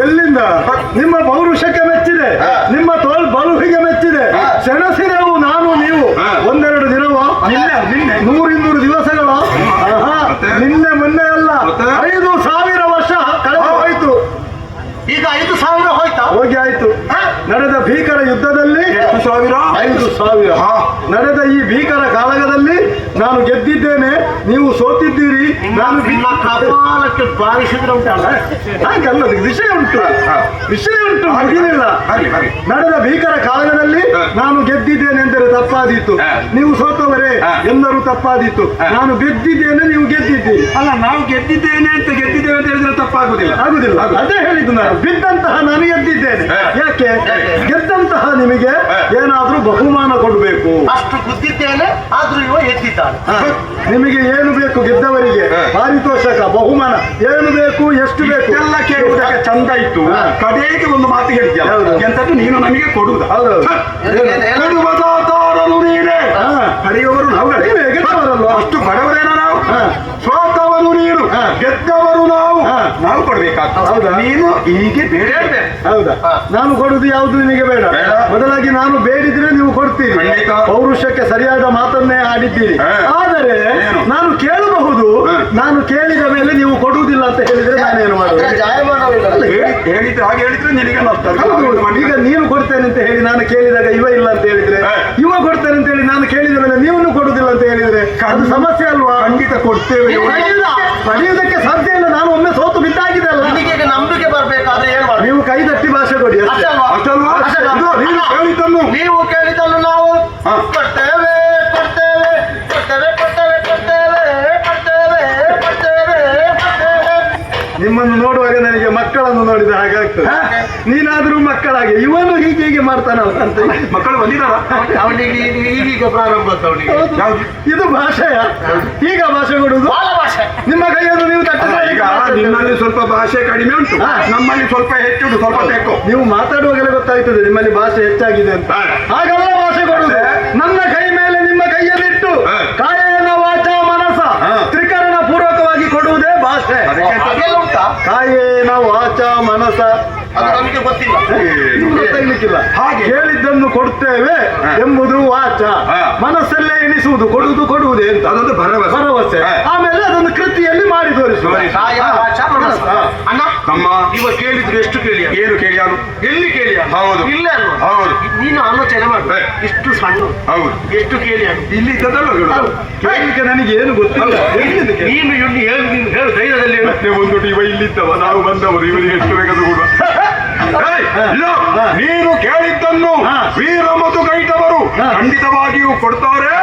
ಎಲ್ಲಿಂದ? ನಿಮ್ಮ ಪೌರುಷಕ್ಕೆ ಮೆಚ್ಚಿದೆ, ನಿಮ್ಮ ತೋಲ್ ಬಲುವಿಗೆ ಮೆಚ್ಚಿದೆ. ಸೆಣಸಿದೆವು ನಾನು ನೀವು ಒಂದೆರಡು ದಿನವ, ನಿನ್ನೆ 100-200 ದಿವಸಗಳ, ನಿನ್ನೆ ಮೊನ್ನೆ ಅಲ್ಲ, 5,000 ವರ್ಷ ಕಳೆದು ಹೋಯ್ತು. ಈಗ 5,000 ಹೋಯ್ತಾ? ಹೋಗಿ ಆಯ್ತು. ನಡೆದ ಭೀಕರ ಯುದ್ಧದಲ್ಲಿ 5,000 ನಡೆದ ಈ ಭೀಕರ ಕಾಳಗದಲ್ಲಿ ನಾನು ಗೆದ್ದಿದ್ದೇನೆ, ನೀವು ಸೋತಿದ್ದೀರಿ. ನಾನು ಕಪಾಲಕ್ಕೆ ಬಾರಿಸಿದ್ರೆ ಉಂಟಲ್ಲ, ಹಾಗಲ್ಲ, ವಿಷಯ ಉಂಟು, ವಿಷಯ ಉಂಟು, ಮುಗಿಲಿಲ್ಲ. ನಡೆದ ಭೀಕರ ಕಾಳಗದಲ್ಲಿ ನಾನು ಗೆದ್ದಿದ್ದೇನೆ ಎಂದರೆ ತಪ್ಪಾದೀತು, ನೀವು ಸೋತವರೇ ಎಂದರು ತಪ್ಪಾದೀತು. ನಾನು ಗೆದ್ದಿದ್ದೇನೆ, ನೀವು ಗೆದ್ದಿದ್ದೀರಿ. ಅಲ್ಲ, ನಾವು ಗೆದ್ದಿದ್ದೇನೆ ಅಂತ ಗೆದ್ದಿದ್ದೇವೆ ಅಂತ ಹೇಳಿದ್ರೆ ತಪ್ಪಾಗುದಿಲ್ಲ. ಆಗುದಿಲ್ಲ, ಅದೇ ಹೇಳಿದ್ದು ನಾನು. ಬಿದ್ದಂತಹ ನಾನು ಗೆದ್ದಿದ್ದೇನೆ. ಯಾಕೆ? ಗೆದ್ದಂತಹ ನಿಮಗೆ ಏನಾದ್ರೂ ಬಹುಮಾನ ಕೊಡಬೇಕು. ಅಷ್ಟು ಗುದ್ದಿದ್ದೇನೆ, ಆದ್ರೂ ಇವ ಎದ್ದಿದ್ದಾನೆ. ನಿಮಗೆ ಏನು ಬೇಕು? ಗೆದ್ದವರಿಗೆ ಪಾರಿತೋಷಕ, ಬಹುಮಾನ ಏನು ಬೇಕು, ಎಷ್ಟು ಬೇಕು ಎಲ್ಲ ಕೇಳುವುದಕ್ಕೆ ಚಂದ ಇತ್ತು. ಕಡೆಗೆ ಒಂದು ಮಾತು ಹೇಳಿದ್ಯಾ, ಎಂತದ್ದು ನೀನು ನಮಗೆ ಕೊಡುವುದು. ಕೊಡುವುದಾದವರನ್ನು ನೀನೇ, ಕಡೆಯವರು ನಾವು. ಗೆದ್ದವರಲ್ವ? ಅಷ್ಟು ಬಡವರೇನ ನಾವು? ಸೋತವರು ನೀನು, ಗೆದ್ದವರು ನಾವು. ನಾವು ಕೊಡ್ಬೇಕಾಗ್ತದೆ. ಹೌದಾ? ನೀನು ಹೀಗೆ ಬೇಡ. ಹೌದಾ? ನಾನು ಕೊಡುದು ಯಾವುದು ನಿಮಗೆ ಬೇಡ. ಬದಲಾಗಿ ನಾನು ಬೇಡಿದ್ರೆ ನೀವು ಕೊಡ್ತೀರಿ. ಪೌರುಷಕ್ಕೆ ಸರಿಯಾದ ಮಾತನ್ನೇ ಆಡಿದ್ದೀರಿ. ಆದರೆ ನಾನು ಕೇಳಬಹುದು, ನಾನು ಕೇಳಿದ ಮೇಲೆ ನೀವು ಕೊಡುವುದಿಲ್ಲ ಅಂತ ಹೇಳಿದ್ರೆ ನಾನೇನು ಮಾಡುವುದು? ಹೇಳಿದ್ರೆ ಹಾಗೆ ಹೇಳಿದ್ರೆ ನಿನಗೆ ನಷ್ಟ. ಈಗ ನೀನು ಕೊಡ್ತೇನೆ ಅಂತ ಹೇಳಿ ನಾನು ಕೇಳಿದಾಗ ಇವ ಇಲ್ಲ ಅಂತ ಹೇಳಿದ್ರೆ, ಇವ ಕೊಡ್ತೇನೆ ಅಂತ ಹೇಳಿ ನಾನು ಕೇಳಿದ ಮೇಲೆ ನೀವು ಕೊಡುದಿಲ್ಲ ಅಂತ ಹೇಳಿದ್ರೆ ಅದು ಸಮಸ್ಯೆ ಅಲ್ವಾ? ಖಂಡಿತ ಕೊಡ್ತೇವೆ. ಪಡೆಯುವುದಕ್ಕೆ ಸಾಧ್ಯ ಇಲ್ಲ. ನಾನು ಒಮ್ಮೆ ಸೋತು ಬಿದ್ದಾಗಿದೆ ಅಲ್ಲ. ನಿಮಗೆ ನಂಬಿಕೆ ಬರ್ಬೇಕಾದ್ರೆ ಏನು ಮಾಡಿ? ನೀವು ಕೈ ತಟ್ಟಿ ಭಾಷೆ ಕೊಡಿ. ನೀವು ಕೇಳಿದನ್ನು ನಾವು ಕೊಡ್ತೇವೆ, ಕೊಡ್ತೇವೆ, ಕೊಡ್ತೇವೆ, ಕೊಡ್ತೇವೆ, ಕೊಡ್ತೇವೆ, ಕೊಡ್ತೇವೆ, ಕೊಡ್ತೇವೆ, ಕೊಡ್ತೇವೆ. ನಿಮ್ಮನ್ನು ನೋಡುವಾಗ ನನಗೆ ಮಕ್ಕಳನ್ನು ನೋಡಿದ ಹಾಗಾಗ್ತದೆ. ನೀನಾದ್ರೂ ಮಕ್ಕಳಾಗಿ ಇವನು ಹೀಗೆ ಮಾಡ್ತಾನಲ್ಲ ಅಂತ. ಮಕ್ಕಳು ಬಂದಿದ್ದಾರ? ಅವನಿಗೆ ಈಗೀಗ ಪ್ರಾರಂಭ ಅಂತ. ಅವನಿಗೆ ಇದು ಭಾಷೆಯ? ಈಗ ಭಾಷೆ ಕೊಡುದು ನಿಮ್ಮ ಕೈಯನ್ನು ನೀವು ತಟ್ಟಿದ್ರೆ. ಈಗ ನಿಮ್ಮಲ್ಲಿ ಸ್ವಲ್ಪ ಭಾಷೆ ಕಡಿಮೆ ಉಂಟು, ನಮ್ಮಲ್ಲಿ ಸ್ವಲ್ಪ ಹೆಚ್ಚುಂಟು. ಸ್ವಲ್ಪ ತೆಕ್ಕು. ನೀವು ಮಾತಾಡುವಾಗಲೇ ಗೊತ್ತಾಗ್ತದೆ ನಿಮ್ಮಲ್ಲಿ ಭಾಷೆ ಹೆಚ್ಚಾಗಿದೆ ಅಂತ. ಹಾಗಲ್ಲ ಭಾಷೆ ಕೊಡುದು. ನನ್ನ ಕೈ ಮೇಲೆ ನಿಮ್ಮ ಕೈಯಲ್ಲಿಟ್ಟು ಕಾಯೇನ ವಾಚ ಮನಸ ತ್ರಿಕರಣ ಪೂರ್ವಕವಾಗಿ ಕೊಡುವುದೇ ಭಾಷೆ. ಕಾಯೇನ ವಾಚ ಮನಸ ಅದು ನಮಗೆ ಗೊತ್ತಿಲ್ಲ, ಗೊತ್ತಾಗ್ಲಿಕ್ಕಿಲ್ಲ. ಹಾಗೆ ಹೇಳಿದ್ದನ್ನು ಕೊಡ್ತೇವೆ ಎಂಬುದು ವಾಚ, ಮನಸ್ಸಲ್ಲೇ ಎಣಿಸುವುದು. ಕೊಡುವುದೇ ಅಂತ ಅದೊಂದು ಭರವಸೆ. ಆಮೇಲೆ ಅದನ್ನು ಕೃತಿಯಲ್ಲಿ ಮಾಡಿ ತೋರಿಸುವುದು. ಅಣ್ಣ ನಮ್ಮ ಇವ ಕೇಳಿದ್ರು ಎಷ್ಟು ಕೇಳಿ? ಏನು ಕೇಳಿಯಾನು? ಎಲ್ಲಿ ಕೇಳಿ? ಹೌದು, ಇಲ್ಲ ಅಲ್ವಾ? ಹೌದು. ನೀನು ಆಲೋಚನೆ ಮಾಡ, ಇಷ್ಟು ಸಣ್ಣ. ಹೌದು, ಎಷ್ಟು ಕೇಳಿ? ಇಲ್ಲಿ ಇದ್ದದಲ್ಲ ಕೇಳಿಕೆ ನನಗೆ ಏನು ಗೊತ್ತಿಲ್ಲ. ನೀನು ಹೇಳು ಧೈರ್ಯದಲ್ಲಿ ಹೇಳು. ಒಂದು ಇವ ಇಲ್ಲಿದ್ದವ, ನಾವು ಬಂದವರು, ಇವರಿಗೆ ಎಷ್ಟು ಬೇಕಾದ್ರೂ ಕೂಡ. ನೀನು ಕೇಳಿದ್ದನ್ನು ವೀರ ಮತ್ತು ಕೈಟವರು ಖಂಡಿತವಾಗಿಯೂ ಕೊಡ್ತಾರೆ.